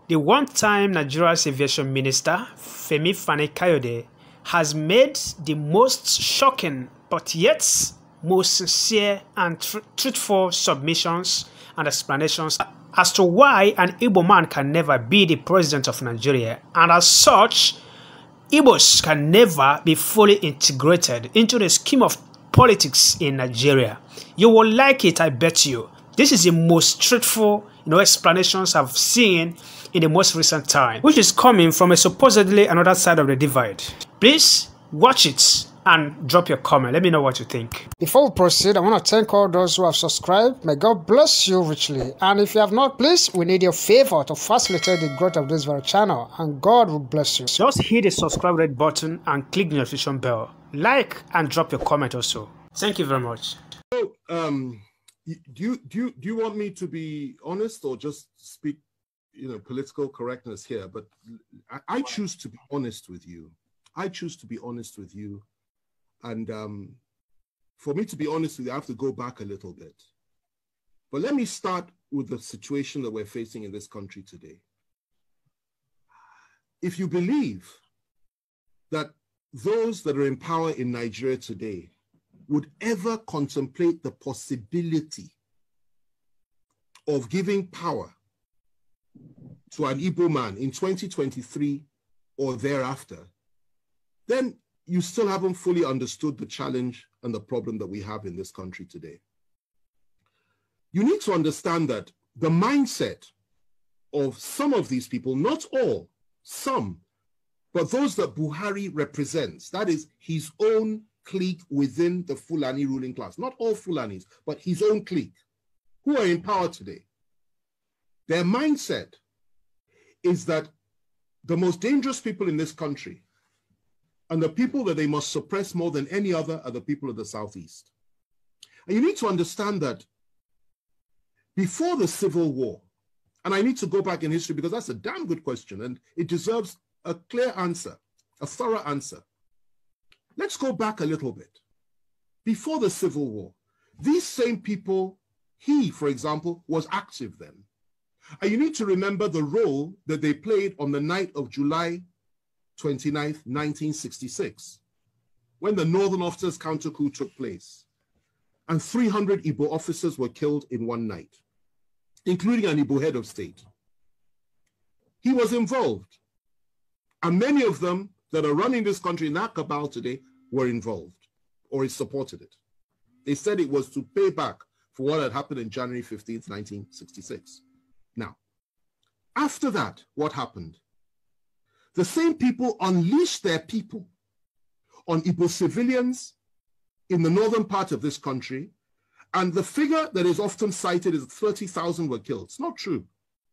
The one-time Nigeria's aviation minister, Fani Kayode, has made the most shocking but yet most sincere and truthful submissions and explanations as to why an Igboman can never be the president of Nigeria, and as such, Igbos can never be fully integrated into the scheme of politics in Nigeria. You will like it, I bet you. This is the most truthful, explanations I've seen in the most recent time, which is coming from a supposedly another side of the divide. Please watch it and drop your comment. Let me know what you think. Before we proceed, I want to thank all those who have subscribed. May God bless you richly. And if you have not, please, we need your favor to facilitate the growth of this very channel, and God will bless you. Just hit the subscribe red button and click the notification bell. Like and drop your comment also. Thank you very much. So, do you want me to be honest or just speak, political correctness here? But I choose to be honest with you. I choose to be honest with you. And for me to be honest with you, I have to go back a little bit. But let me start with the situation that we're facing in this country today. If you believe that those that are in power in Nigeria today would ever contemplate the possibility of giving power to an Igboman in 2023 or thereafter, then you still haven't fully understood the challenge and the problem that we have in this country today. You need to understand that the mindset of some of these people, not all, some, but those that Buhari represents, that is his own clique within the Fulani ruling class, not all Fulanis, but his own clique, who are in power today. Their mindset is that the most dangerous people in this country and the people that they must suppress more than any other are the people of the Southeast. And you need to understand that before the Civil War, and I need to go back in history because that's a damn good question and it deserves a clear answer, a thorough answer. Let's go back a little bit. Before the Civil War, these same people, he, for example, was active then. And you need to remember the role that they played on the night of July 29th, 1966, when the Northern Officers counter coup took place. And 300 Igbo officers were killed in one night, including an Igbo head of state. He was involved. And many of them that are running this country in that cabal today were involved or supported it. They said it was to pay back for what had happened in January 15th, 1966. Now, after that, what happened? The same people unleashed their people on Igbo civilians in the northern part of this country, and the figure that is often cited is 30,000 were killed. It's not true.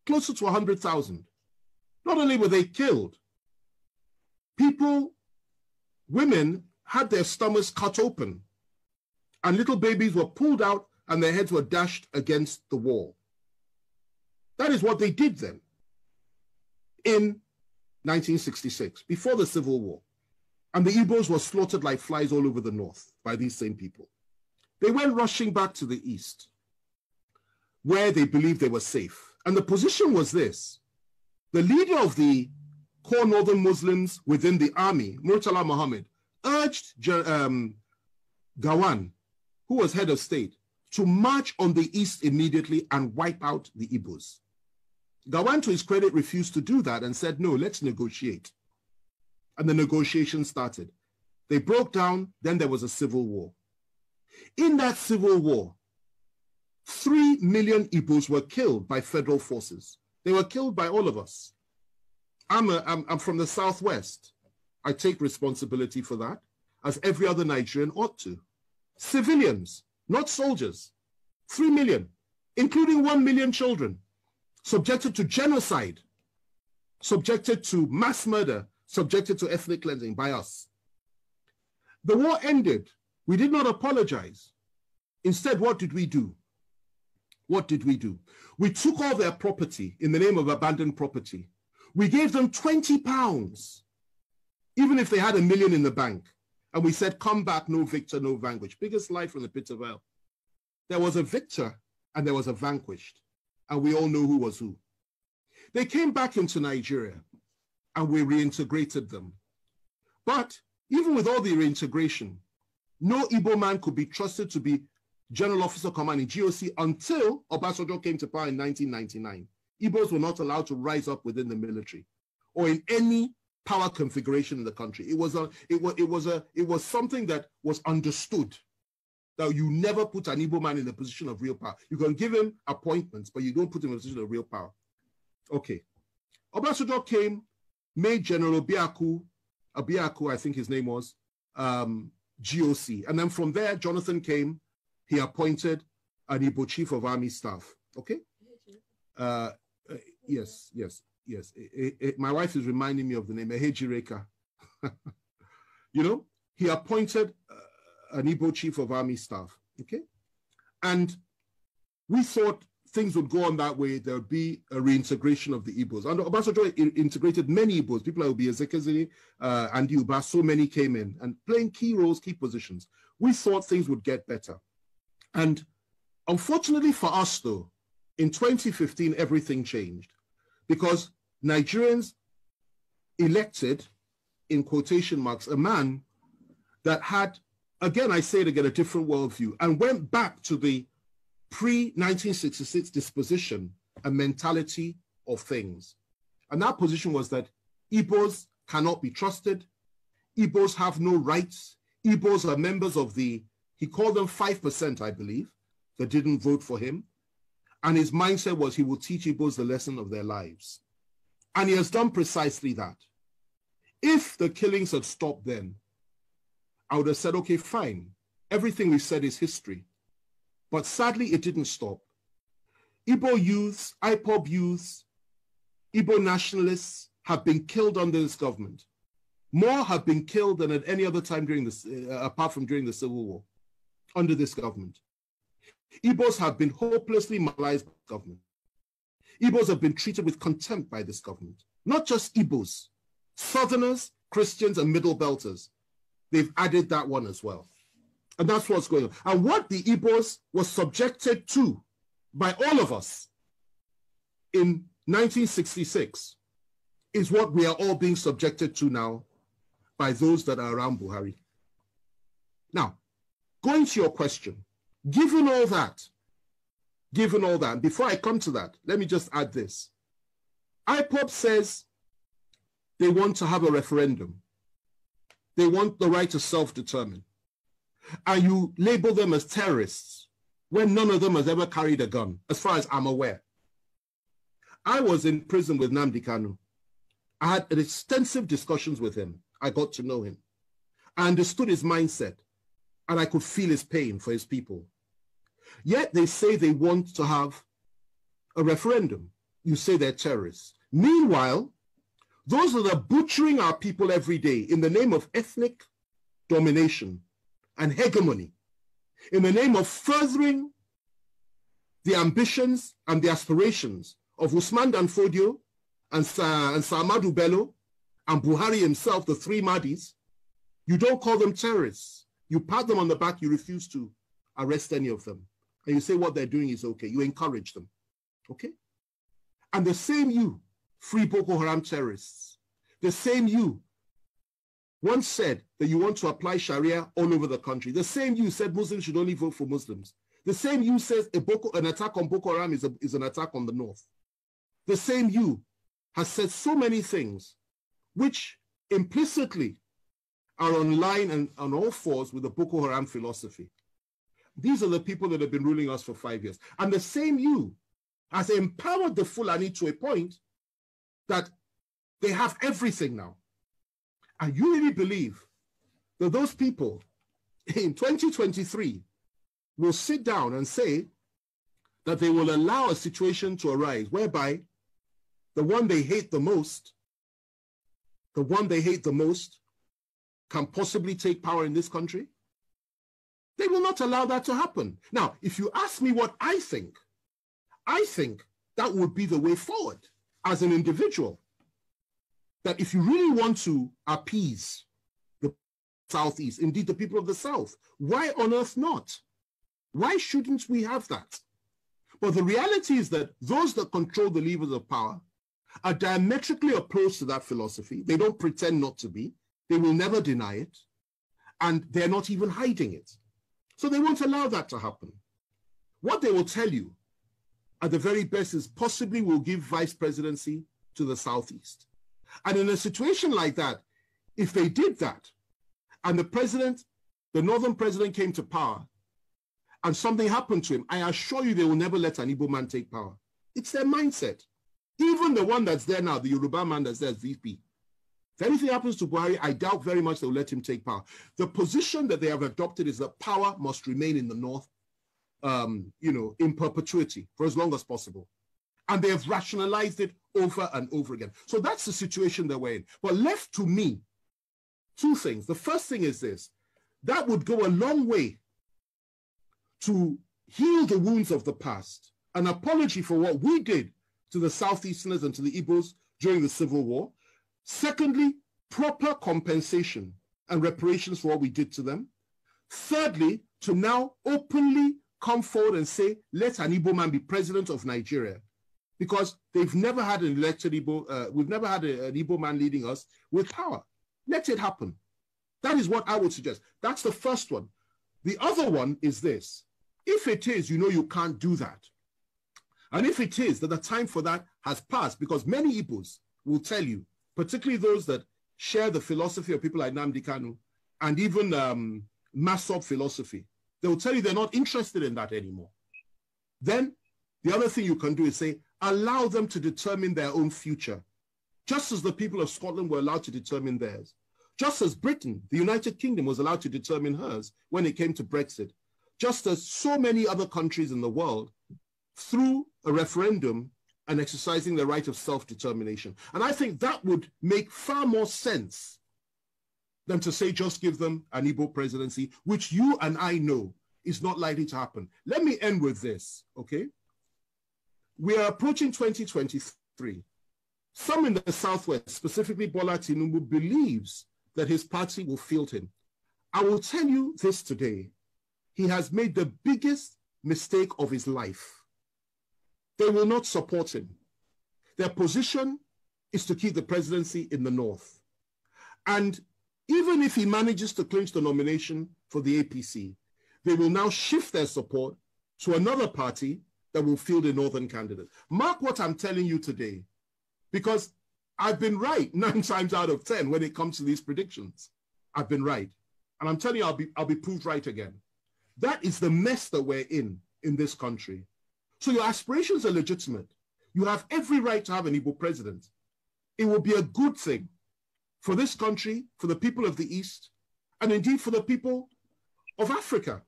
Closer to 100,000. Not only were they killed, people, women had their stomachs cut open, and little babies were pulled out and their heads were dashed against the wall. That is what they did then in 1966, before the Civil War. And the Igbos were slaughtered like flies all over the north by these same people. They went rushing back to the east, where they believed they were safe. And the position was this. The leader of the core northern Muslims within the army, Murtala Muhammad, urged Gawan, who was head of state, to march on the east immediately and wipe out the Igbos. Gawan, to his credit, refused to do that and said, no, let's negotiate. And the negotiation started. They broke down, then there was a civil war. In that civil war, 3 million Igbos were killed by federal forces. They were killed by all of us. I'm from the Southwest. I take responsibility for that, as every other Nigerian ought to. Civilians, not soldiers. 3 million, including 1 million children. Subjected to genocide, subjected to mass murder, subjected to ethnic cleansing by us. The war ended. We did not apologize. Instead, what did we do? What did we do? We took all their property in the name of abandoned property. We gave them £20, even if they had $1 million in the bank. And we said, come back, no victor, no vanquished. Biggest lie from the pit of hell. There was a victor and there was a vanquished. And we all know who was who. They came back into Nigeria and we reintegrated them. But even with all the reintegration, no Igbo man could be trusted to be General Officer Commanding GOC until Obasanjo came to power in 1999. Igbos were not allowed to rise up within the military or in any power configuration in the country. It was something that was understood, that you never put an Igbo man in a position of real power. You can give him appointments, but you don't put him in a position of real power. Okay. Obasanjo came, made General Abiaku, I think his name was, GOC. And then from there, Jonathan came, he appointed an Igbo Chief of Army Staff. Okay? Yes. My wife is reminding me of the name, Ehejireka. You know, he appointed an Igbo Chief of Army Staff. Okay? And we thought things would go on that way. There would be a reintegration of the Igbos. And Obasanjo integrated many Igbos. People like Obiezekazili and Uba, so many came in and playing key roles, key positions. We thought things would get better. And unfortunately for us, though, in 2015, everything changed because Nigerians elected, in quotation marks, a man that had, again, I say it again, a different worldview and went back to the pre-1966 disposition and mentality of things. And that position was that Igbos cannot be trusted. Igbos have no rights. Igbos are members of the, he called them 5%, I believe, that didn't vote for him. And his mindset was he will teach Igbos the lesson of their lives. And he has done precisely that. If the killings had stopped then, I would have said, okay, fine. Everything we've said is history. But sadly, it didn't stop. Igbo youths, IPOB youths, Igbo nationalists have been killed under this government. More have been killed than at any other time during this, apart from during the Civil War, under this government. Igbos have been hopelessly marginalized by the government. Igbos have been treated with contempt by this government. Not just Igbos, Southerners, Christians, and Middle Belters. They've added that one as well. And that's what's going on. And what the Igbos was subjected to by all of us in 1966 is what we are all being subjected to now by those that are around Buhari. Now, going to your question, given all that, before I come to that, let me just add this. IPOB says they want to have a referendum. They want the right to self-determine. And you label them as terrorists when none of them has ever carried a gun, as far as I'm aware. I was in prison with Nnamdi Kanu. I had extensive discussions with him. I got to know him. I understood his mindset, and I could feel his pain for his people. Yet they say they want to have a referendum. You say they're terrorists. Meanwhile, those that are butchering our people every day in the name of ethnic domination and hegemony, in the name of furthering the ambitions and the aspirations of Usman Dan Fodio and Sa'amadu Bello and Buhari himself, the three Mahdis, you don't call them terrorists. You pat them on the back, you refuse to arrest any of them. And you say what they're doing is okay. You encourage them, okay? And the same you, free Boko Haram terrorists, the same you once said that you want to apply Sharia all over the country. The same you said Muslims should only vote for Muslims. The same you says an attack on Boko Haram is an attack on the North. The same you has said so many things which implicitly are on line and on all fours with the Boko Haram philosophy. These are the people that have been ruling us for 5 years. And the same you has empowered the Fulani to a point that they have everything now. And you really believe that those people in 2023 will sit down and say that they will allow a situation to arise whereby the one they hate the most can possibly take power in this country? They will not allow that to happen. Now, if you ask me what I think that would be the way forward as an individual. That if you really want to appease the Southeast, indeed the people of the South, why on earth not? Why shouldn't we have that? But the reality is that those that control the levers of power are diametrically opposed to that philosophy. They don't pretend not to be. They will never deny it. And they're not even hiding it. So they won't allow that to happen. What they will tell you, at the very best, is possibly will give vice presidency to the Southeast. And in a situation like that, if they did that, and the northern president came to power, and something happened to him, I assure you they will never let an Igboman take power. It's their mindset. Even the one that's there now, the Yoruba man that's there as VP. If anything happens to Buhari, I doubt very much they will let him take power. The position that they have adopted is that power must remain in the north, in perpetuity for as long as possible. And they have rationalized it over and over again. So that's the situation that we're in. But left to me, two things. The first thing is this. That would go a long way to heal the wounds of the past. An apology for what we did to the Southeasterners and to the Igbos during the Civil War. Secondly, proper compensation and reparations for what we did to them. Thirdly, to now openly come forward and say, let an Igbo man be president of Nigeria. Because they've never had an elected Igbo, we've never had an Igbo man leading us with power. Let it happen. That is what I would suggest. That's the first one. The other one is this. If it is, you can't do that. And if it is that the time for that has passed, because many Igbos will tell you, particularly those that share the philosophy of people like Nnamdi Kanu and even Massob philosophy, they will tell you they're not interested in that anymore. Then the other thing you can do is say, allow them to determine their own future, just as the people of Scotland were allowed to determine theirs, just as Britain, the United Kingdom, was allowed to determine hers when it came to Brexit, just as so many other countries in the world, through a referendum and exercising the right of self-determination. And I think that would make far more sense than to say just give them an Igbo presidency, which you and I know is not likely to happen. Let me end with this, okay? We are approaching 2023. Some in the Southwest, specifically Bola Tinubu, believes that his party will field him. I will tell you this today. He has made the biggest mistake of his life. They will not support him. Their position is to keep the presidency in the North. And even if he manages to clinch the nomination for the APC, they will now shift their support to another party that will field a Northern candidate. Mark what I'm telling you today, because I've been right 9 times out of 10 when it comes to these predictions. I've been right. And I'm telling you, I'll be proved right again. That is the mess that we're in this country. So your aspirations are legitimate. You have every right to have an Igbo president. It will be a good thing for this country, for the people of the East, and indeed for the people of Africa.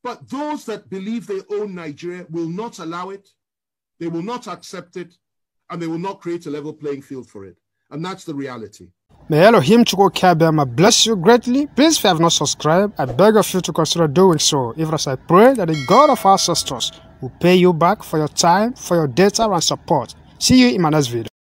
But those that believe they own Nigeria will not allow it, they will not accept it, and they will not create a level playing field for it. And that's the reality. May Elohim Chukwu Kabiyama bless you greatly. Please, if you have not subscribed, I beg of you to consider doing so. Even as I pray that the God of our ancestors will pay you back for your time, for your data and support. See you in my next video.